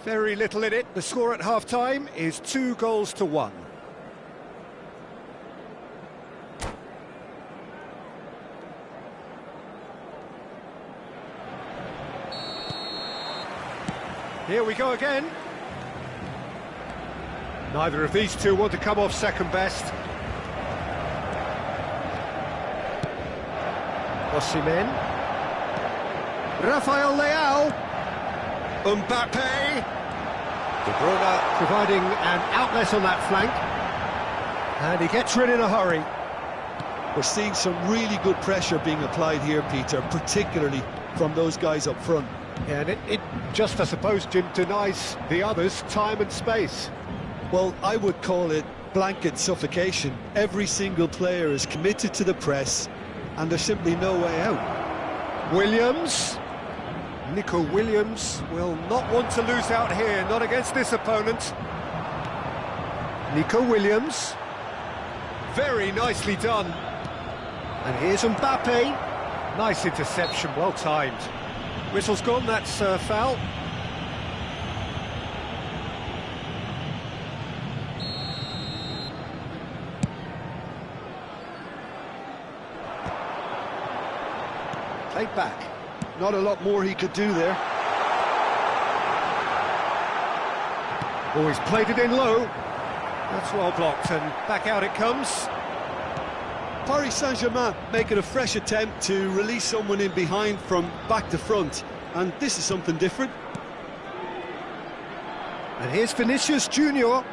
Very little in it. The score at half-time is 2-1. Here we go again. Neither of these two want to come off second best. Osimhen. Rafael Leao. Mbappe. De Bruyne providing an outlet on that flank. And he gets rid in a hurry. We're seeing some really good pressure being applied here, Peter, particularly from those guys up front. Yeah, and it just, I suppose, Jim, denies the others time and space. Well, I would call it blanket suffocation. Every single player is committed to the press, and there's simply no way out. Williams. Nico Williams will not want to lose out here, not against this opponent. Nico Williams. Very nicely done. And here's Mbappe. Nice interception, well timed. Whistle's gone, that's foul. Played back. Not a lot more he could do there. Oh, he's played it in low. That's well blocked, and back out it comes. Paris Saint-Germain making a fresh attempt to release someone in behind from back to front, and this is something different. And here's Vinicius Junior.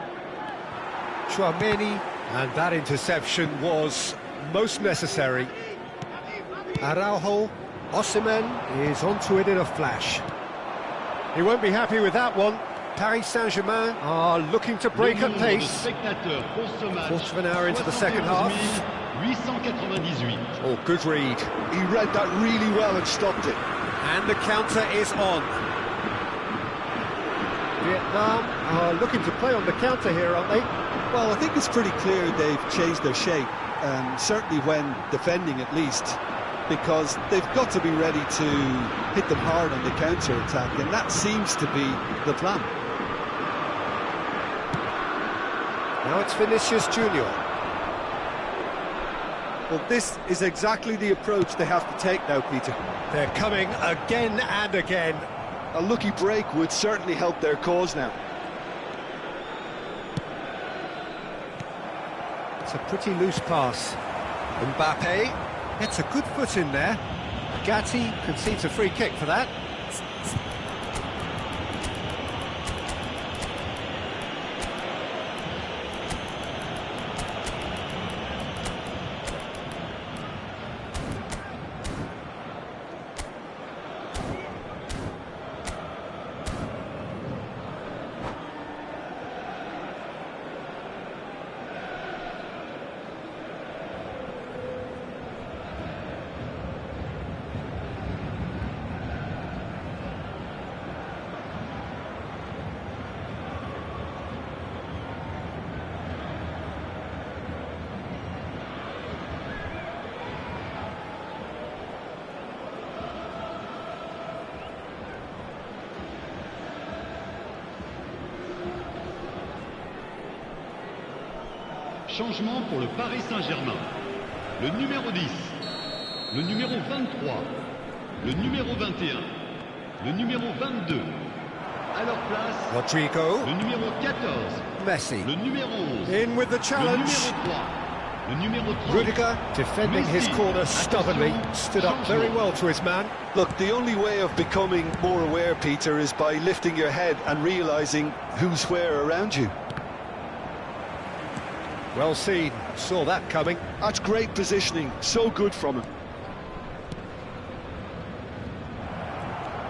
Tchouameni, and that interception was most necessary. Araujo. Osimhen is onto it in a flash. He won't be happy with that one. Paris Saint-Germain are looking to break at pace. Quarter of an hour into the second half. Oh, good read. He read that really well and stopped it. And the counter is on. Vietnam are looking to play on the counter here, aren't they? Well, I think it's pretty clear they've changed their shape, certainly when defending at least, because they've got to be ready to hit them hard on the counter-attack, and that seems to be the plan. Now it's Vinicius Junior. Well, this is exactly the approach they have to take now, Peter. They're coming again and again. A lucky break would certainly help their cause now. It's a pretty loose pass. Mbappe gets a good foot in there. Gatti concedes a free kick for that. Changement pour le Paris Saint-Germain. Le numéro 10, le numéro 23, le numéro 21, le numéro 22. À leur place, Rodrigo. le numéro 14, Messi. le numéro 11, In with the le challenge. numéro 3, le numéro 30. Rudiger defending his corner stubbornly, stood up very well to his man. Look, the only way of becoming more aware, Peter, is by lifting your head and realising who's where around you. Well seen, saw that coming. That's great positioning, so good from him.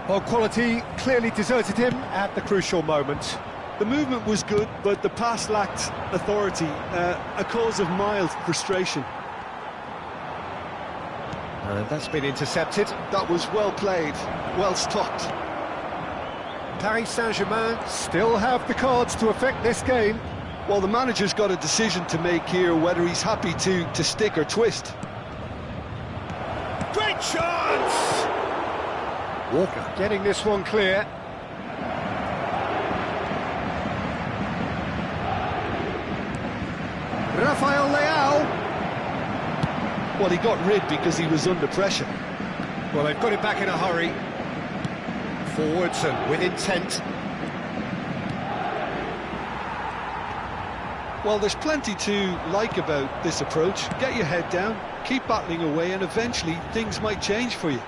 Well, quality clearly deserted him at the crucial moment. The movement was good, but the pass lacked authority, a cause of mild frustration. And that's been intercepted. That was well played, well stopped. Paris Saint-Germain still have the cards to affect this game. Well, the manager's got a decision to make here, whether he's happy to stick or twist. Great chance! Walker getting this one clear. Well, he got rid because he was under pressure. Well, they've got it back in a hurry. Forwards and with intent. Well, there's plenty to like about this approach. Get your head down, keep battling away, and eventually things might change for you.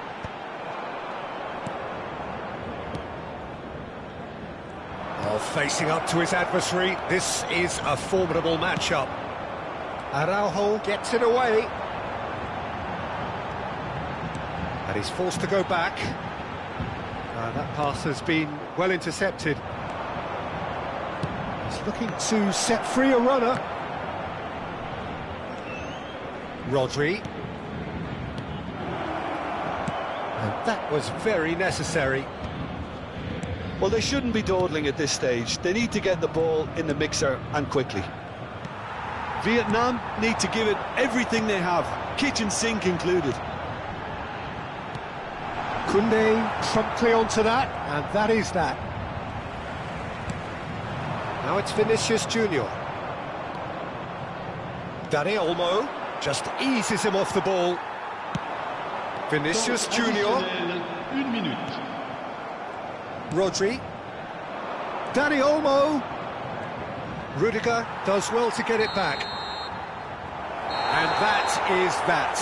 Well, facing up to his adversary, this is a formidable matchup. Araujo gets it away. And he's forced to go back. That pass has been well intercepted. He's looking to set free a runner. Rodri. And that was very necessary. Well, they shouldn't be dawdling at this stage. They need to get the ball in the mixer and quickly. Vietnam need to give it everything they have, kitchen sink included. Koundé promptly onto that, and that is that. Now it's Vinicius Junior. Dani Olmo just eases him off the ball. Vinicius Junior. 1 minute. Rodri. Dani Olmo. Rudiger does well to get it back. And that is that.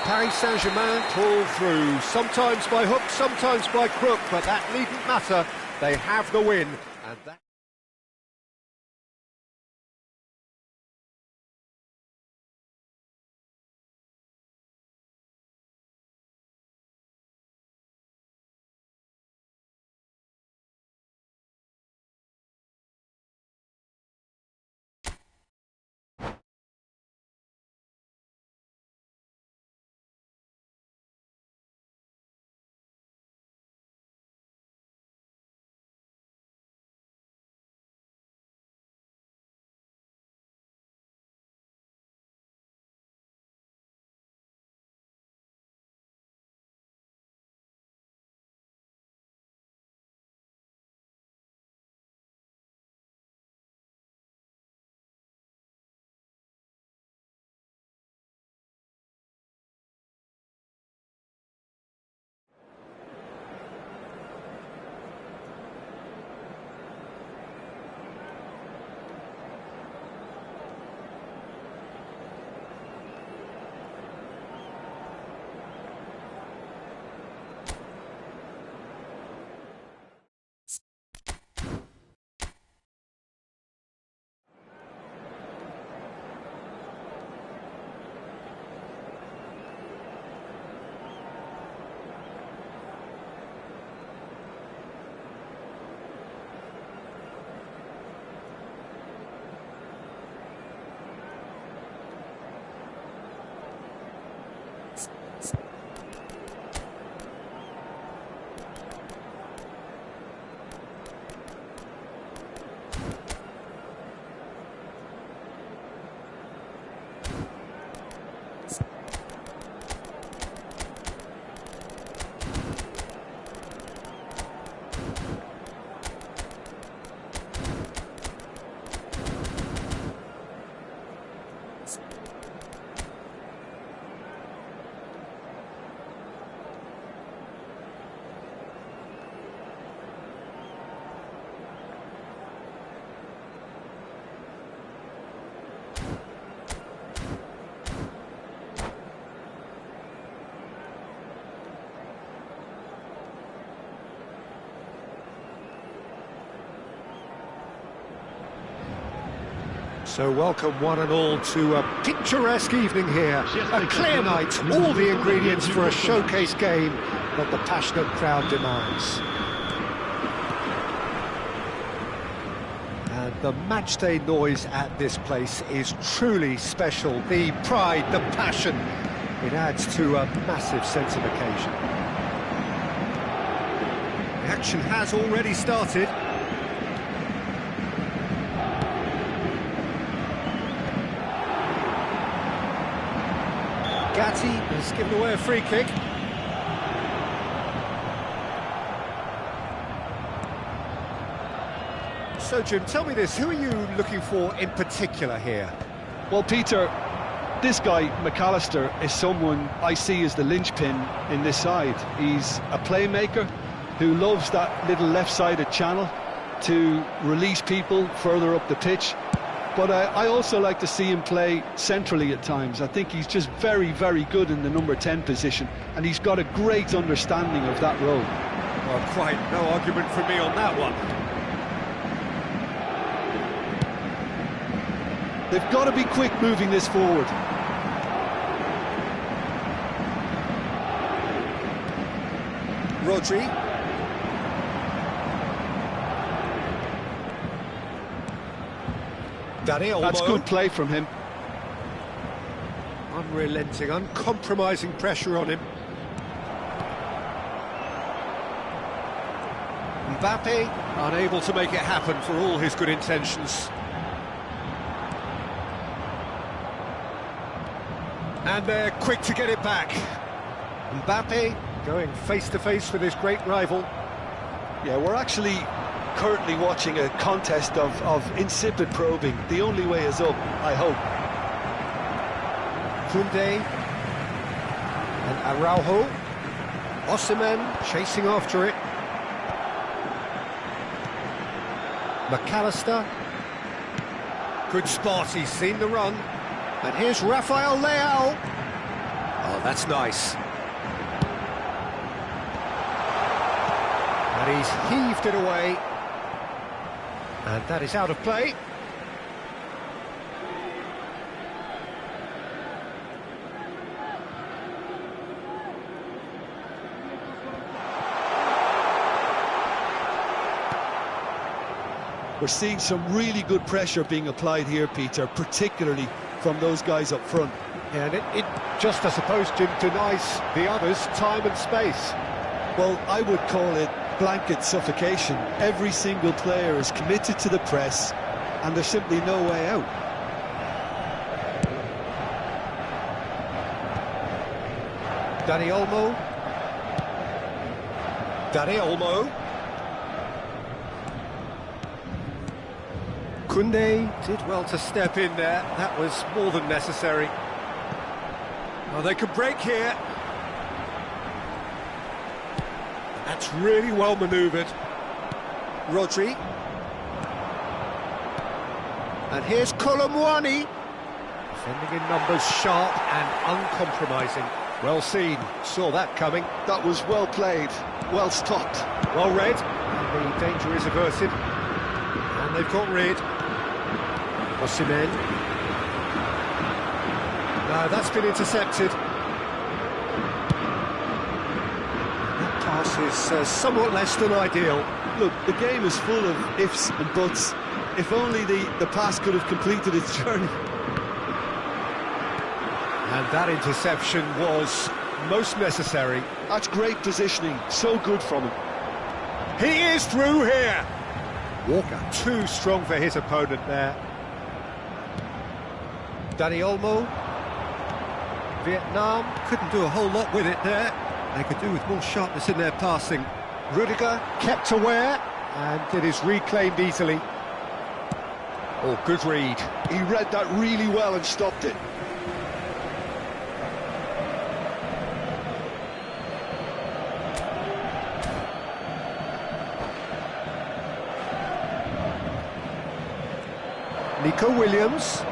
Paris Saint-Germain pull through, sometimes by hook, sometimes by crook, but that needn't matter. They have the win, and that... So welcome one and all to a picturesque evening here, a clear night, all the ingredients for a showcase game that the passionate crowd demands. And the matchday noise at this place is truly special. The pride, the passion, it adds to a massive sense of occasion. The action has already started. Gatti has given away a free kick. So, Jim, tell me this, who are you looking for in particular here? Well, Peter, this guy, McAllister, is someone I see as the linchpin in this side. He's a playmaker who loves that little left-sided channel to release people further up the pitch. But I also like to see him play centrally at times. I think he's just very, very good in the number 10 position, and he's got a great understanding of that role. Well, quite no argument from me on that one. They've got to be quick moving this forward. Rodri. Dani Olmo. That's good play from him. Unrelenting, uncompromising pressure on him. Mbappe, unable to make it happen for all his good intentions. And they're quick to get it back. Mbappe going face-to-face with his great rival. Yeah, we're actually currently watching a contest of insipid probing. The only way is up, I hope. Koundé and Araujo. Osimhen chasing after it. McAllister. Good spot, he's seen the run. And here's Rafael Leao. Oh, that's nice. And he's heaved it away. And that is out of play. We're seeing some really good pressure being applied here, Peter, particularly from those guys up front. Yeah, and it just, I suppose, denies the others time and space. Well, I would call it blanket suffocation. Every single player is committed to the press, and there's simply no way out. Dani Olmo. Dani Olmo. Koundé did well to step in there. That was more than necessary. Oh, they could break here. That's really well manoeuvred. Rodri. And here's Colomwani. Defending in numbers, sharp and uncompromising. Well seen, saw that coming. That was well played, well stopped. Well read, and the danger is averted. And they've got rid. Osimhen. No, that's been intercepted. That pass is somewhat less than ideal. Look, the game is full of ifs and buts. If only the pass could have completed its journey. And that interception was most necessary. That's great positioning, so good from him. He is through here. Walker too strong for his opponent there. Dani Olmo. Vietnam couldn't do a whole lot with it there. They could do with more sharpness in their passing. Rudiger kept aware, and it is reclaimed easily. Oh, good read. He read that really well and stopped it. Nico Williams.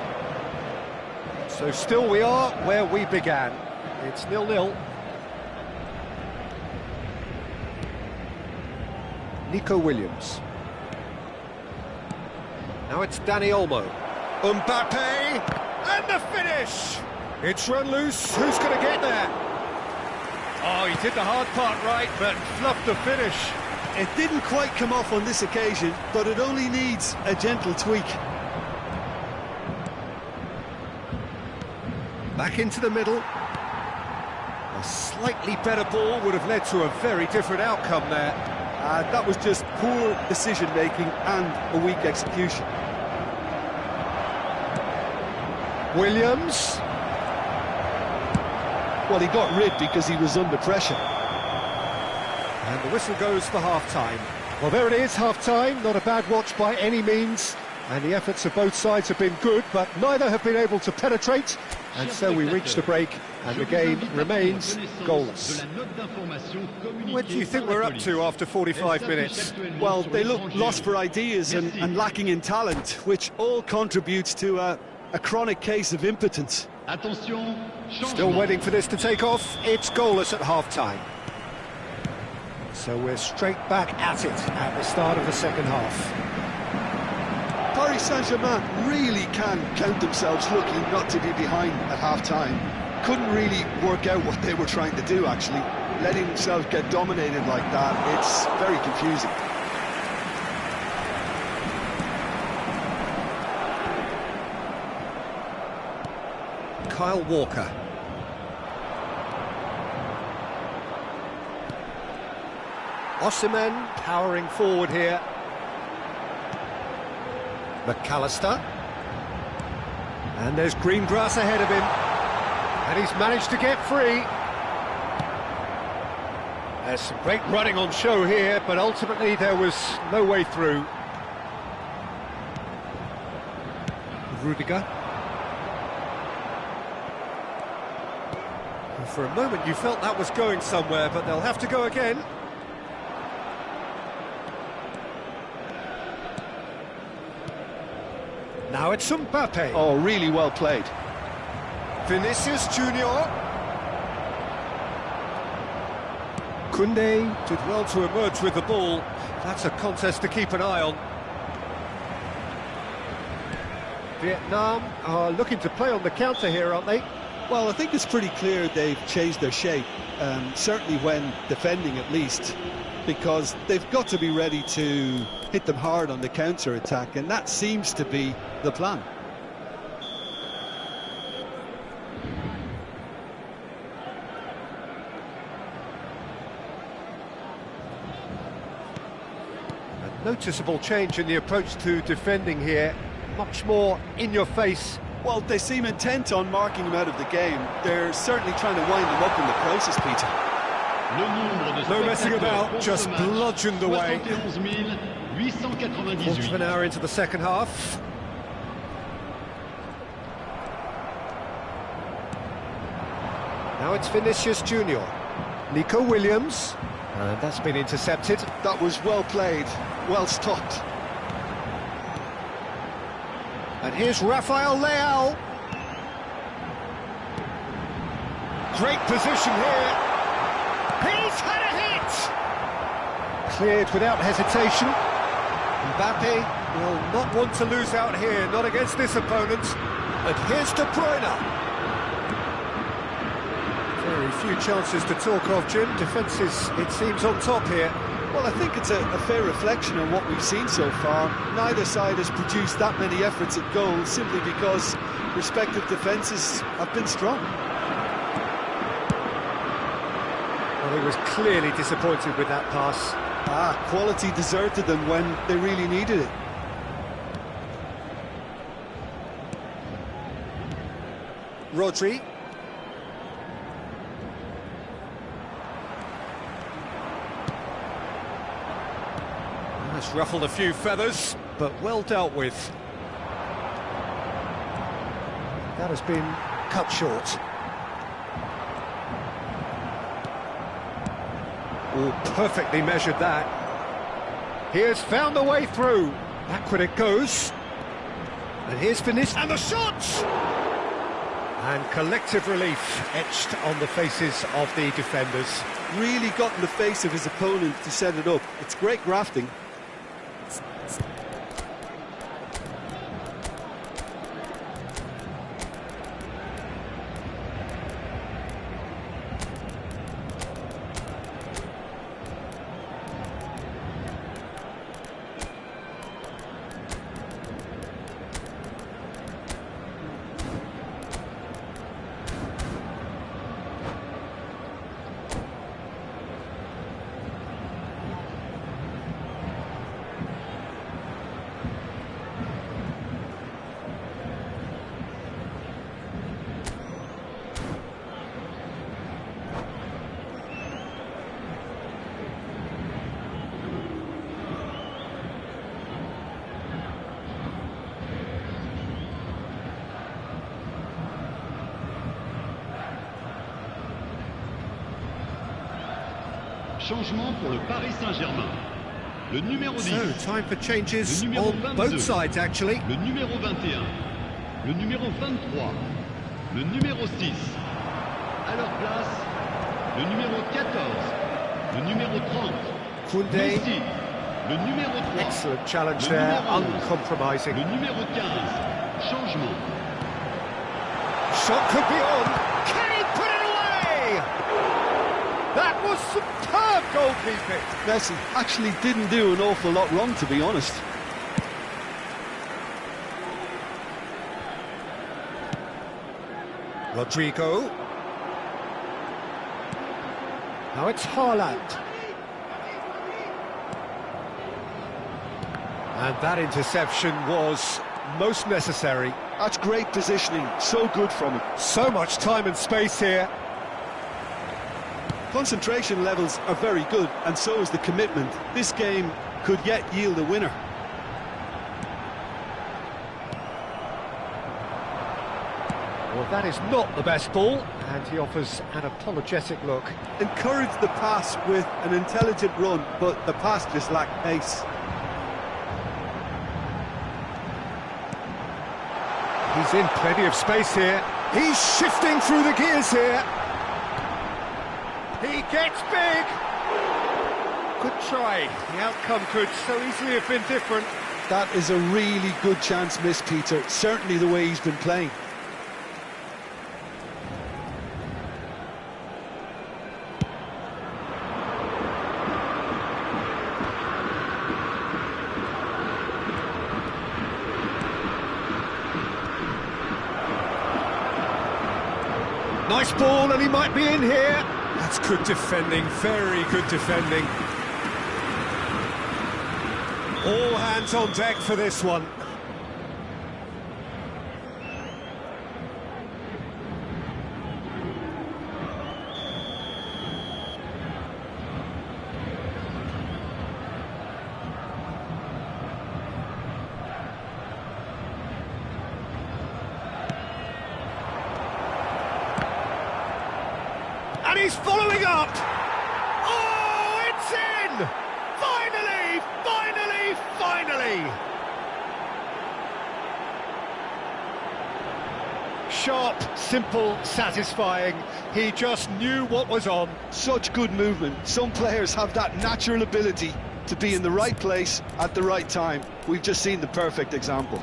So still we are where we began. It's 0-0. Nico Williams. Now it's Dani Olmo. Mbappe! And the finish! It's run loose. Who's going to get there? Oh, he did the hard part right, but fluffed the finish. It didn't quite come off on this occasion, but it only needs a gentle tweak. Back into the middle. A slightly better ball would have led to a very different outcome there. That was just poor decision-making and a weak execution. Williams. Well, he got rid because he was under pressure. And the whistle goes for half-time. Well, there it is, half-time. Not a bad watch by any means. And the efforts of both sides have been good, but neither have been able to penetrate. And so we reach the break, and the game remains goalless. What do you think we're up to after 45 minutes? Well, they look lost for ideas and lacking in talent, which all contributes to a chronic case of impotence. Still waiting for this to take off. It's goalless at half-time. So we're straight back at it at the start of the second half. Paris Saint-Germain really can count themselves lucky not to be behind at half-time. Couldn't really work out what they were trying to do, actually. Letting themselves get dominated like that, it's very confusing. Kyle Walker. Osimhen powering forward here. McAllister. And there's green grass ahead of him. And he's managed to get free. There's some great running on show here, but ultimately there was no way through. Rudiger. And for a moment you felt that was going somewhere, but they'll have to go again. Now it's Mbappe. Oh, really well played. Vinicius Junior. Koundé did well to emerge with the ball. That's a contest to keep an eye on. Vietnam are looking to play on the counter here, aren't they? Well, I think it's pretty clear they've changed their shape, certainly when defending at least, because they've got to be ready to hit them hard on the counter-attack, and that seems to be the plan. A noticeable change in the approach to defending here, much more in your face. Well, they seem intent on marking him out of the game. They're certainly trying to wind him up in the process, Peter. No messing about, just bludgeoned away. Quarter of an hour into the second half. Now it's Vinicius Junior. Nico Williams. And that's been intercepted. That was well played, well stopped. And here's Rafael Leao. Great position here. He's had a hit! Cleared without hesitation. Mbappe will not want to lose out here, not against this opponent. And here's De Bruyne. Very few chances to talk of, Jim. Defence is, it seems, on top here. Well, I think it's a fair reflection on what we've seen so far. Neither side has produced that many efforts at goal simply because respective defences have been strong. Well, he was clearly disappointed with that pass. Quality deserted them when they really needed it. Rodri. That's ruffled a few feathers, but well dealt with. That has been cut short. Oh, perfectly measured that. He has found a way through. Backward it goes. And here's Vinicius, and the shot! And collective relief etched on the faces of the defenders. Really got in the face of his opponent to set it up. It's great grafting. Changement pour le Paris Saint-Germain. Le numéro 10. So, time for changes Le numéro on 22. both sides, actually. Le numéro 21. Le numéro 23. Le numéro 6. À leur place, le numéro 14. Le numéro 30. Koundé, Messi. Le numéro 3. excellent challenge Le there, numéro 11. uncompromising. Le numéro 15. Changement. Shot could be on. Can he put it away? That was superb goalkeeping. Messi actually didn't do an awful lot wrong, to be honest. Rodrigo. Now it's Haaland. And that interception was most necessary. That's great positioning, so good from him. So much time and space here. Concentration levels are very good, and so is the commitment. This game could yet yield a winner. Well, that is not the best ball, and he offers an apologetic look. Encourage the pass with an intelligent run, but the pass just lacked pace. He's in plenty of space here. He's shifting through the gears here. He gets big. Good try. The outcome could so easily have been different. That is a really good chance missed, Peter. Certainly the way he's been playing. Nice ball, and he might be in here. That's good defending, very good defending. All hands on deck for this one. And he's following up! Oh, it's in! Finally, finally, finally! Sharp, simple, satisfying. He just knew what was on. Such good movement. Some players have that natural ability to be in the right place at the right time. We've just seen the perfect example.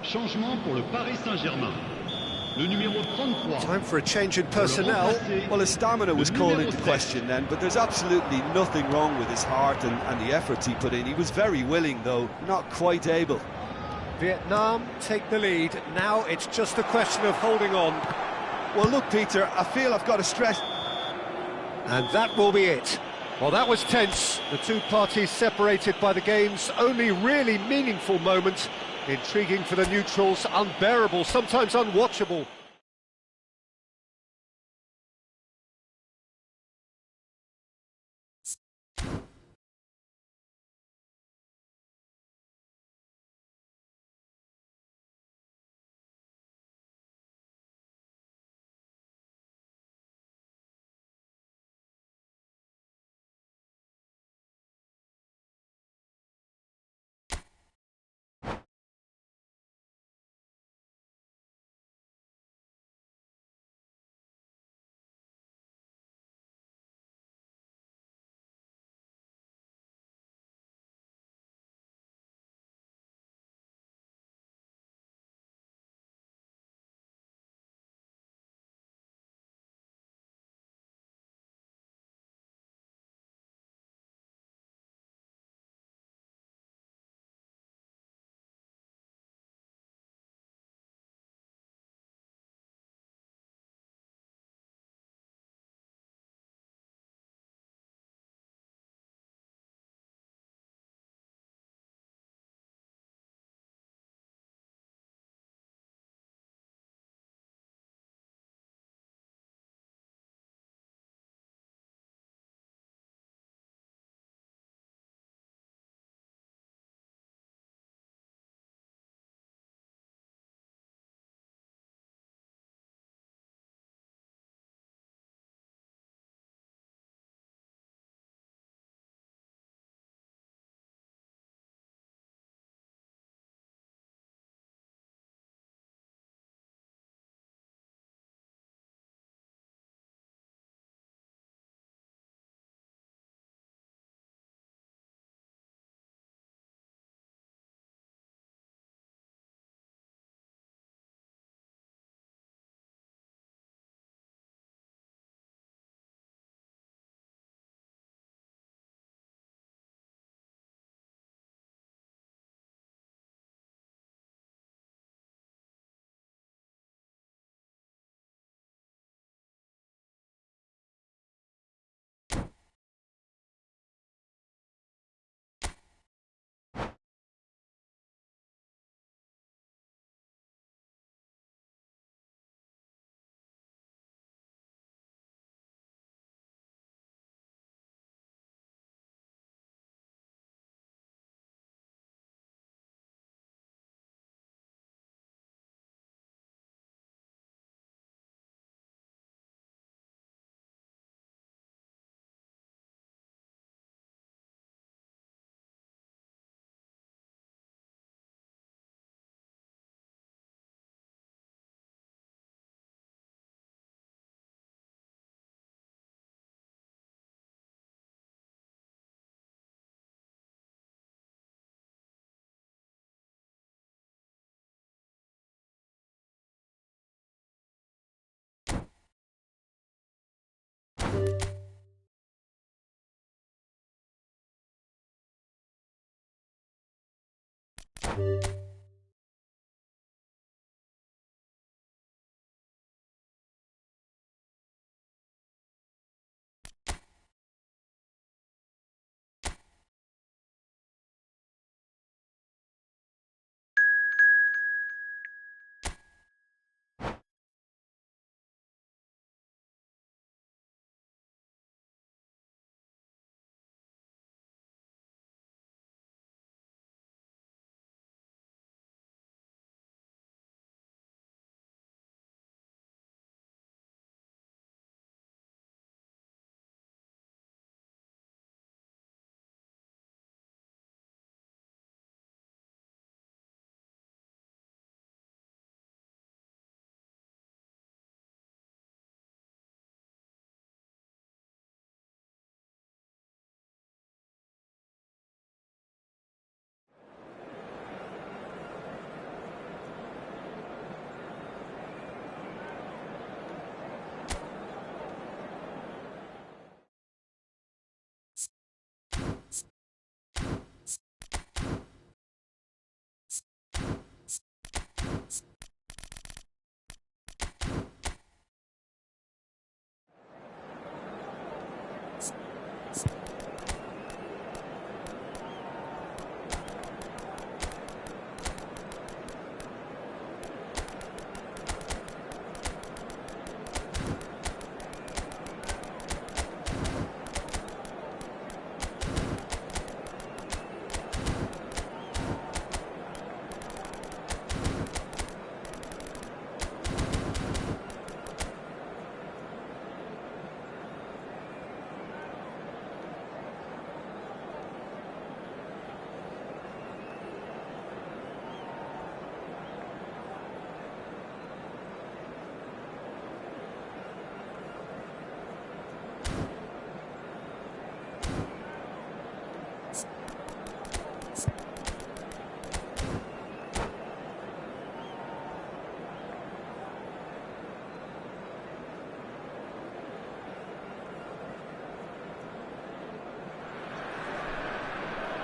Changement pour le Paris Saint-Germain. Le numéro 33. Time for a change in personnel. Well, his stamina was called into question then, but there's absolutely nothing wrong with his heart and the efforts he put in. He was very willing, though, not quite able. Vietnam take the lead. Now it's just a question of holding on. Well, look, Peter, I feel I've got to stress... And that will be it. Well, that was tense. The two parties separated by the game's only really meaningful moment. Intriguing for the neutrals, unbearable, sometimes unwatchable.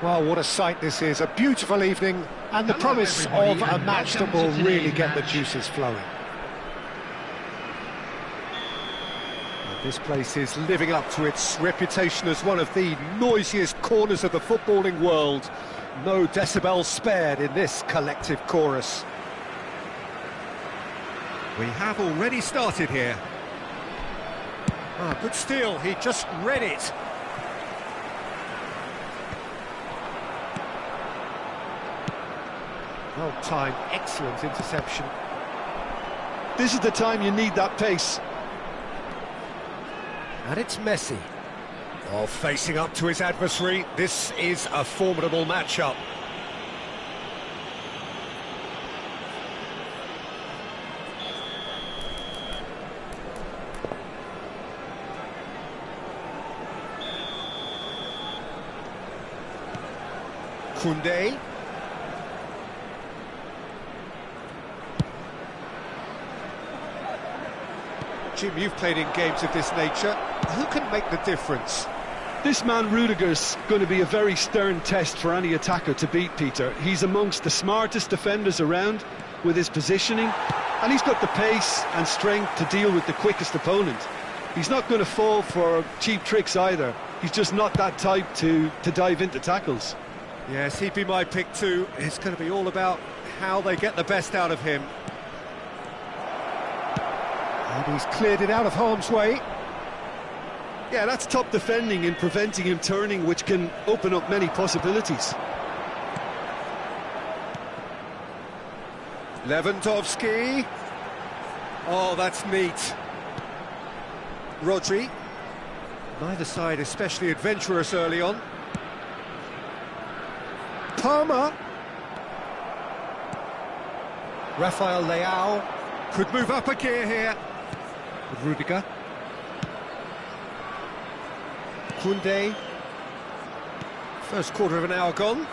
Well, what a sight this is. A beautiful evening and the promise of a match that will really get the juices flowing. And this place is living up to its reputation as one of the noisiest corners of the footballing world. No decibels spared in this collective chorus. We have already started here. Good steal, he just read it. Well timed, excellent interception. This is the time you need that pace. And it's Messi. Oh, facing up to his adversary, this is a formidable matchup. Koundé. Jim, you've played in games of this nature. Who can make the difference? This man Rudiger's going to be a very stern test for any attacker to beat, Peter. He's amongst the smartest defenders around with his positioning, and he's got the pace and strength to deal with the quickest opponent. He's not going to fall for cheap tricks either. He's just not that type to dive into tackles. Yes, he'd be my pick too. It's going to be all about how they get the best out of him. And he's cleared it out of harm's way. Yeah, that's top defending in preventing him turning, which can open up many possibilities. Lewandowski. Oh, that's neat. Rodri. Neither side especially adventurous early on. Palmer. Rafael Leao could move up a gear here. With Rudiger. Koundé. First quarter of an hour gone.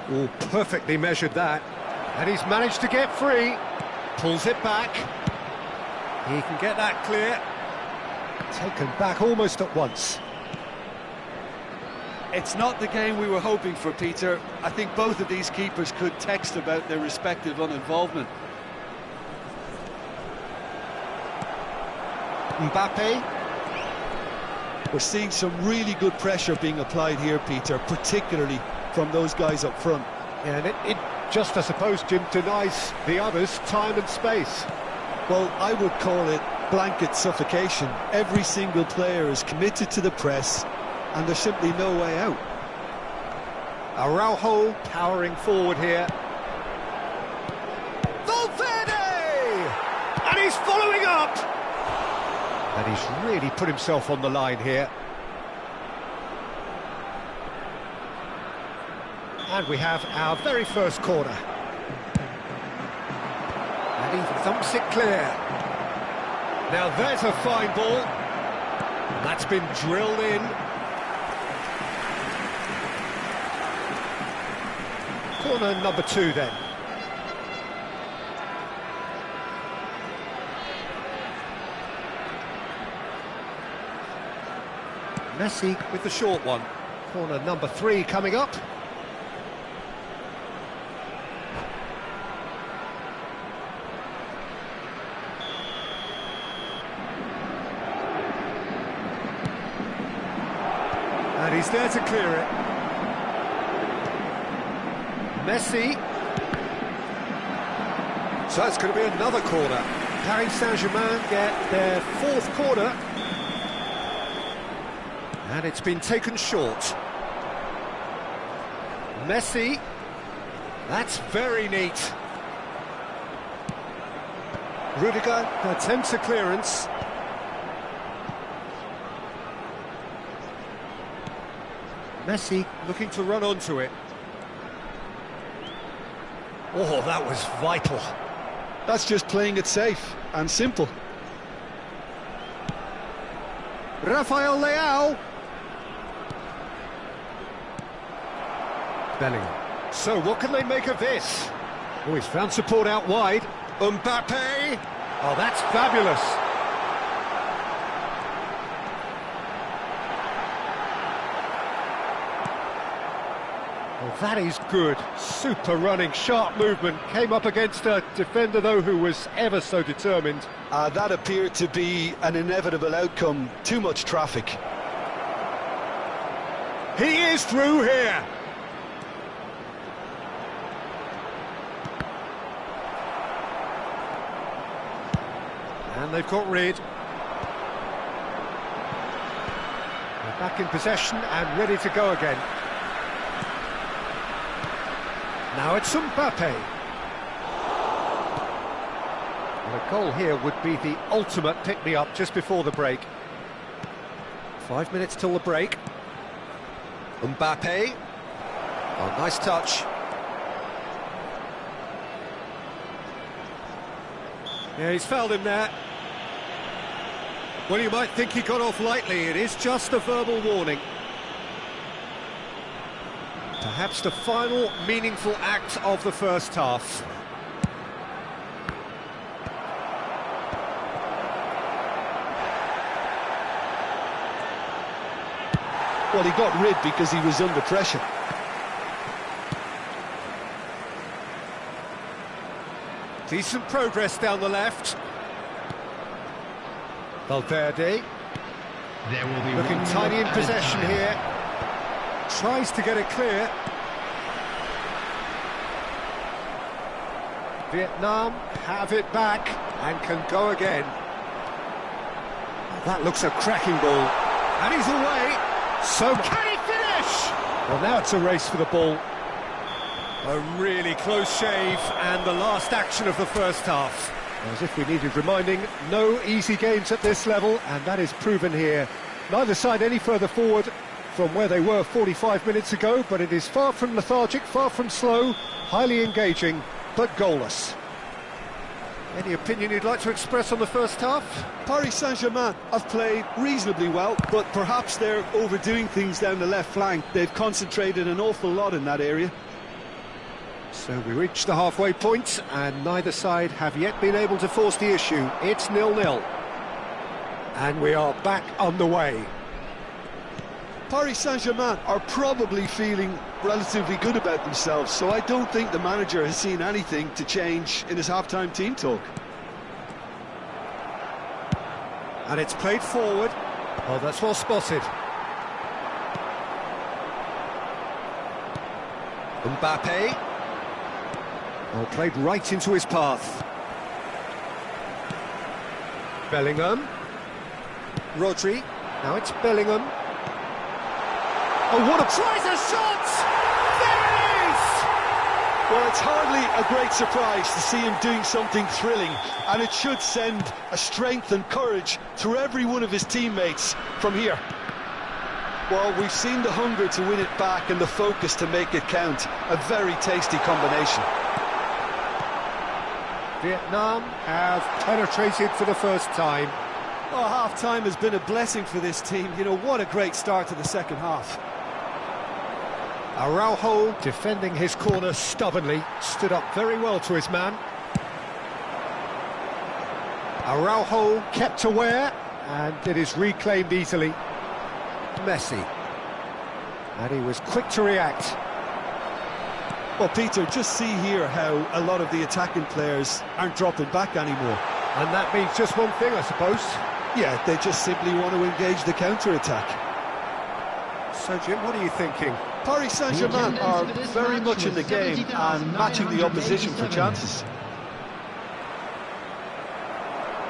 Oh, perfectly measured that. And he's managed to get free. Pulls it back. He can get that clear. Taken back almost at once. It's not the game we were hoping for, Peter. I think both of these keepers could text about their respective uninvolvement. Mbappe. We're seeing some really good pressure being applied here, Peter, particularly from those guys up front. Yeah, and it just, I suppose, Jim, denies the others time and space. Well, I would call it blanket suffocation. Every single player is committed to the press, and there's simply no way out. Araujo powering forward here. Valverde! And he's following up! And he's really put himself on the line here. And we have our very first corner. And he thumps it clear. Now there's a fine ball. That's been drilled in. Corner number 2 then. Messi with the short one. Corner number 3 coming up. And he's there to clear it. Messi. So it's going to be another corner. Paris Saint-Germain get their 4th corner. And it's been taken short. Messi. That's very neat. Rudiger attempts a clearance. Messi looking to run onto it. Oh, that was vital. That's just playing it safe and simple. Rafael Leao. Bellingham. So what can they make of this? Oh, he's found support out wide. Mbappe. Oh, that's fabulous. Well, that is good. Super running, sharp movement. Came up against a defender, though, who was ever so determined. That appeared to be an inevitable outcome. Too much traffic. He is through here. And they've got rid. They're back in possession and ready to go again. Now it's Mbappe. Well, a goal here would be the ultimate pick-me-up just before the break. 5 minutes till the break. Mbappe. Oh, nice touch. Yeah, he's fouled him there. Well, you might think he got off lightly. It is just a verbal warning. Perhaps the final meaningful act of the first half. Well, he got rid because he was under pressure. Decent progress down the left. Valverde. There will be Looking tiny in possession here. Tries to get it clear. Vietnam have it back and can go again. That looks a cracking ball. And he's away. So can he finish? Well, now it's a race for the ball. A really close shave and the last action of the first half. As if we needed reminding, no easy games at this level, and that is proven here. Neither side any further forward from where they were 45 minutes ago, but it is far from lethargic, far from slow, highly engaging, but goalless. Any opinion you'd like to express on the first half? Paris Saint-Germain have played reasonably well, but perhaps they're overdoing things down the left flank. They've concentrated an awful lot in that area. So we reach the halfway point, and neither side have yet been able to force the issue. It's 0-0. And we are back underway. Paris Saint-Germain are probably feeling relatively good about themselves, so I don't think the manager has seen anything to change in his half-time team talk. And it's played forward. Oh, that's well spotted. Mbappe. Oh, played right into his path. Bellingham. Rodri. Now it's Bellingham. Oh, what a tries a shot! There it is! Well, it's hardly a great surprise to see him doing something thrilling, and it should send a strength and courage through every one of his teammates from here. Well, we've seen the hunger to win it back and the focus to make it count. A very tasty combination. Vietnam have penetrated for the first time. Oh, half-time has been a blessing for this team. You know, what a great start to the second half. Araujo, defending his corner stubbornly, stood up very well to his man. Araujo kept aware, and it is reclaimed easily. Messi. And he was quick to react. Well, Peter, just see here how a lot of the attacking players aren't dropping back anymore. And that means just one thing, I suppose. Yeah, they just simply want to engage the counter-attack. So, Jim, what are you thinking? Paris Saint-Germain are very much in the game and matching the opposition for chances.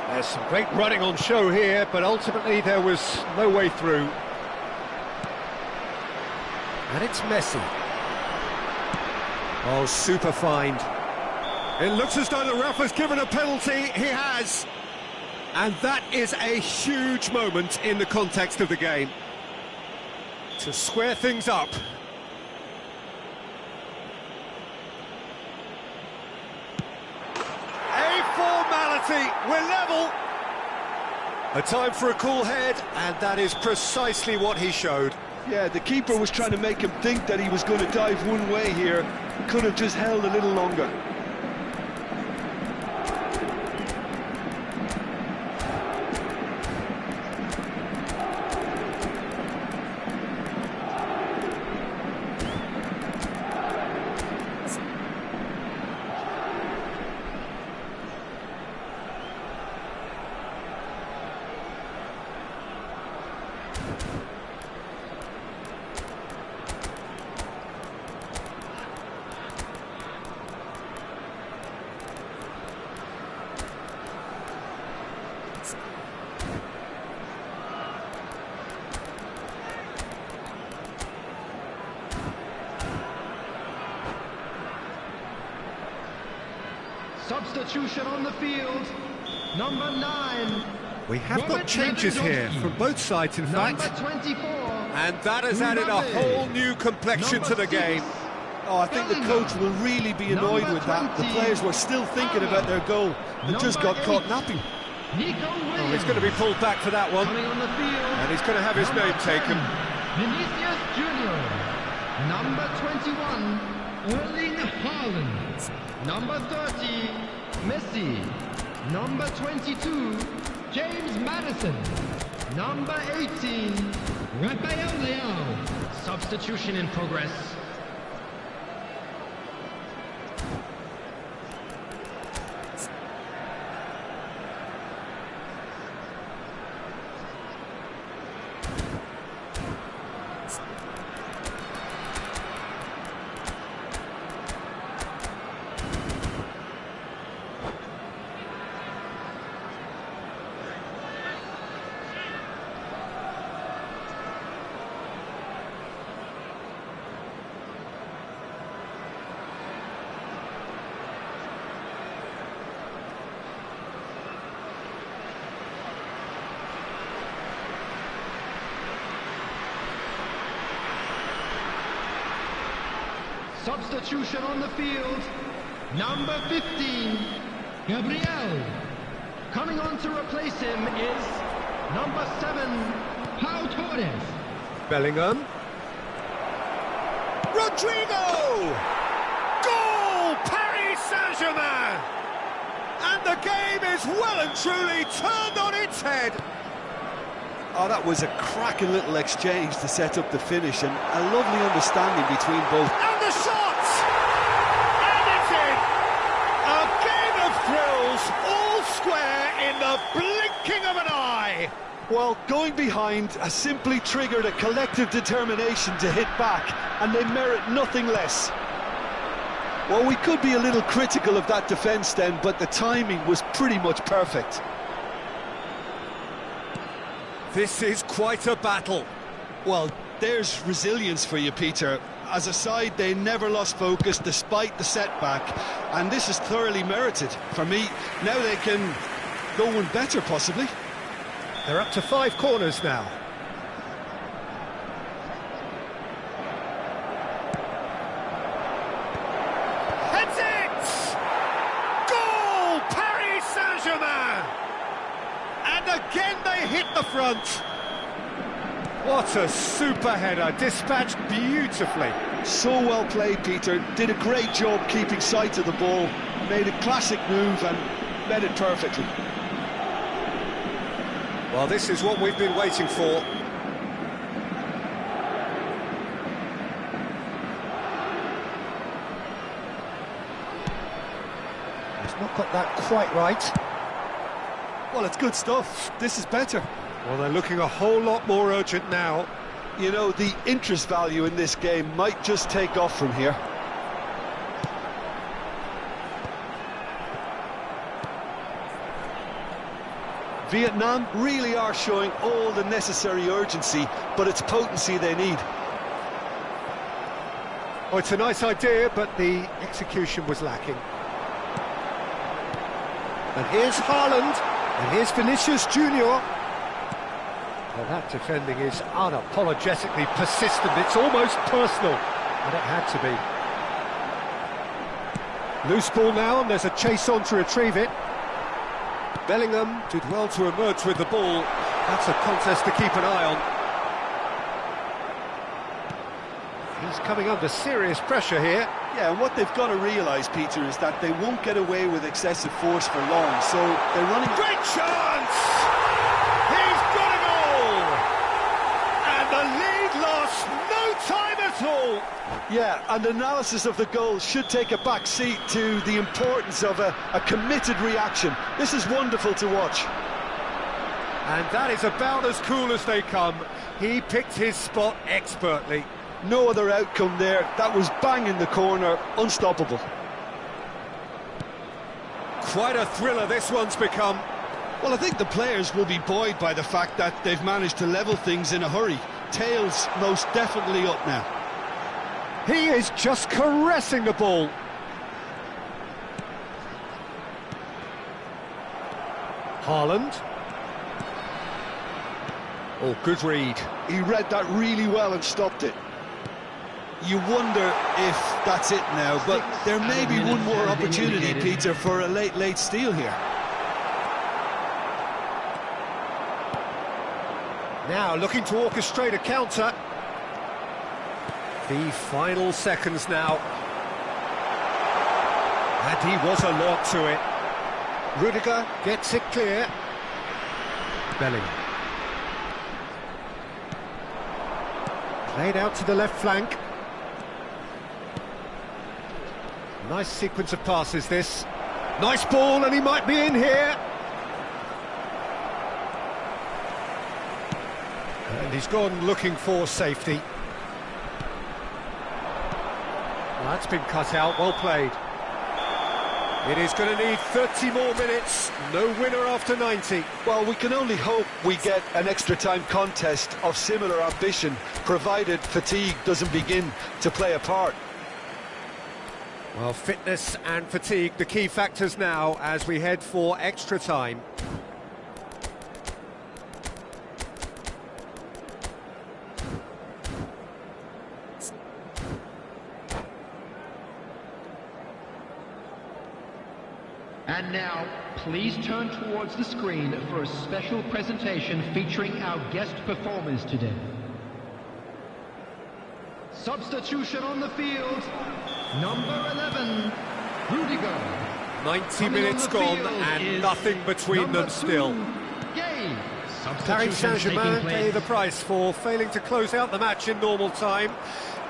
There's some great running on show here, but ultimately there was no way through. And it's Messi. Oh, super find. It looks as though the ref has given a penalty. He has. And that is a huge moment in the context of the game. To square things up. A formality. We're level. A time for a cool head, and that is precisely what he showed. Yeah, the keeper was trying to make him think that he was going to dive one way here. Could have just held a little longer. Substitution on the field, number 9. We have got changes here from both sides, in fact. Number 24. And that has added a whole new complexion to the game. Oh, I think the coach will really be annoyed with that. The players were still thinking about their goal and just got caught napping. Oh, he's going to be pulled back for that one. And he's going to have his name taken. Vinicius Junior. Number 21, Erling Haaland. Number 30, Messi. Number 22, James Maddison. Number 18, Rafael Leao. Substitution in progress. Substitution on the field, number 15, Gabriel. Coming on to replace him is number 7, Pau Torres. Bellingham. Rodrigo! Goal! Paris Saint-Germain! And the game is well and truly turned on its head. Oh, that was a cracking little exchange to set up the finish, and a lovely understanding between both. And the shot! And it's in! A game of thrills, all square in the blinking of an eye! Well, going behind has simply triggered a collective determination to hit back, and they merit nothing less. Well, we could be a little critical of that defence then, but the timing was pretty much perfect. This is quite a battle. Well, there's resilience for you, Peter. As a side, they never lost focus despite the setback, and this is thoroughly merited. For me, now they can go one better, possibly. They're up to 5 corners now. Heads it! Goal! Paris Saint-Germain! And again they hit the front. What a super header, dispatched beautifully. So well played, Peter. Did a great job keeping sight of the ball. Made a classic move and met it perfectly. Well, this is what we've been waiting for. He's not got that quite right. Well, it's good stuff. This is better. Well, they're looking a whole lot more urgent now. You know, the interest value in this game might just take off from here. Vietnam really are showing all the necessary urgency, but it's potency they need. Oh, it's a nice idea, but the execution was lacking. And here's Haaland, and here's Vinicius Junior. Well, that defending is unapologetically persistent. It's almost personal, and it had to be. Loose ball now, and there's a chase on to retrieve it. Bellingham did well to emerge with the ball. That's a contest to keep an eye on. He's coming under serious pressure here. Yeah, and what they've got to realise, Peter, is that they won't get away with excessive force for long, so they're running... Great chance! He's got a goal! And the lead lost no time at all! Yeah, and analysis of the goal should take a back seat to the importance of a committed reaction. This is wonderful to watch. And that is about as cool as they come. He picked his spot expertly. No other outcome there. That was bang in the corner, unstoppable. Quite a thriller this one's become. Well, I think the players will be buoyed by the fact that they've managed to level things in a hurry. Tails most definitely up now. He is just caressing the ball. Haaland. Oh, good read. He read that really well and stopped it. You wonder if that's it now, but there may be one more opportunity, Peter, for a late steal here. Now looking to orchestrate a counter. The final seconds now. And he was a lot to it. Rudiger gets it clear. Bellingham. Played out to the left flank. Nice sequence of passes, this. Nice ball, and he might be in here. And he's gone looking for safety. Well, that's been cut out, well played. It is going to need 30 more minutes, no winner after 90. Well, we can only hope we get an extra-time contest of similar ambition, provided fatigue doesn't begin to play a part. Well, fitness and fatigue, the key factors now as we head for extra time. And now, please turn towards the screen for a special presentation featuring our guest performers today. Substitution on the field, number 11, Rudiger. 90 minutes gone and nothing between them still. Gabe Paris Substitutions taking Saint-Germain pay place. the price for failing to close out the match in normal time.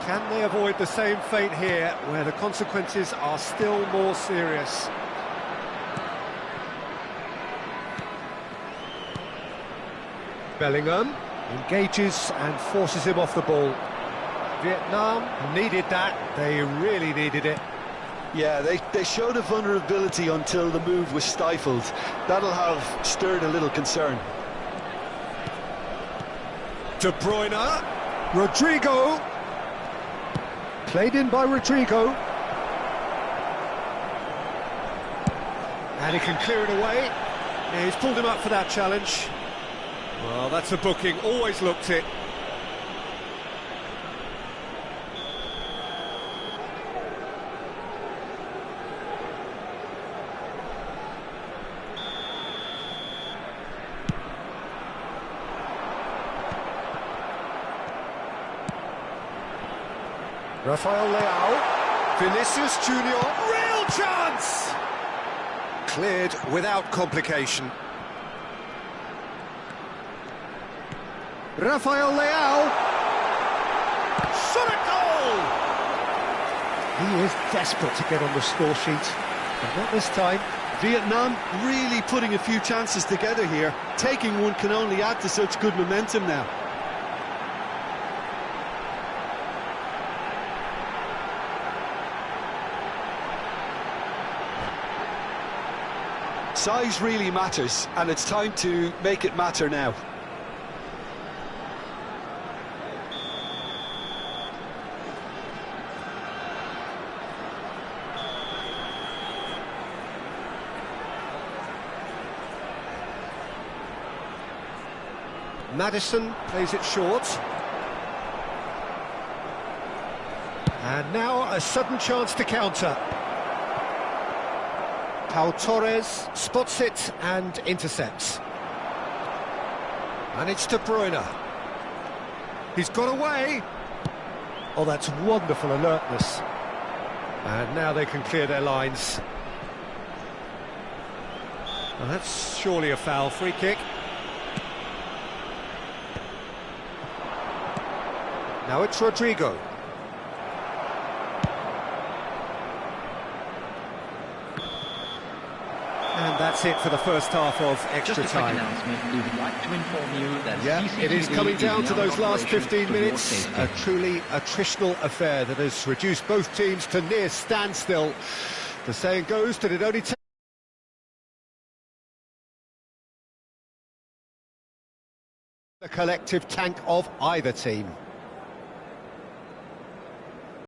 Can they avoid the same fate here, where the consequences are still more serious? Bellingham engages and forces him off the ball. Vietnam needed that, they really needed it. Yeah, they showed a vulnerability until the move was stifled. That'll have stirred a little concern. De Bruyne, Rodrigo, played in by Rodrigo. And he can clear it away. He's pulled him up for that challenge. Well, that's a booking, always looked it. Rafael Leao, Vinicius Junior, real chance! Cleared without complication. Rafael Leao, shot at goal! He is desperate to get on the score sheet, but not this time. Vietnam really putting a few chances together here. Taking one can only add to such good momentum now. Size really matters, and it's time to make it matter now. Maddison plays it short. And now a sudden chance to counter. Pau Torres spots it and intercepts. And it's De Bruyne. He's got away. Oh, that's wonderful alertness. And now they can clear their lines. Well, that's surely a foul. Free kick. Now it's Rodrigo. And that's it for the first half of extra Just a quick time. announcement. We would like to inform you that Yeah, CCTV it is coming down to now in those last operation 15 for your minutes. safety. A truly attritional affair that has reduced both teams to near standstill. The saying goes that it only takes the collective tank of either team.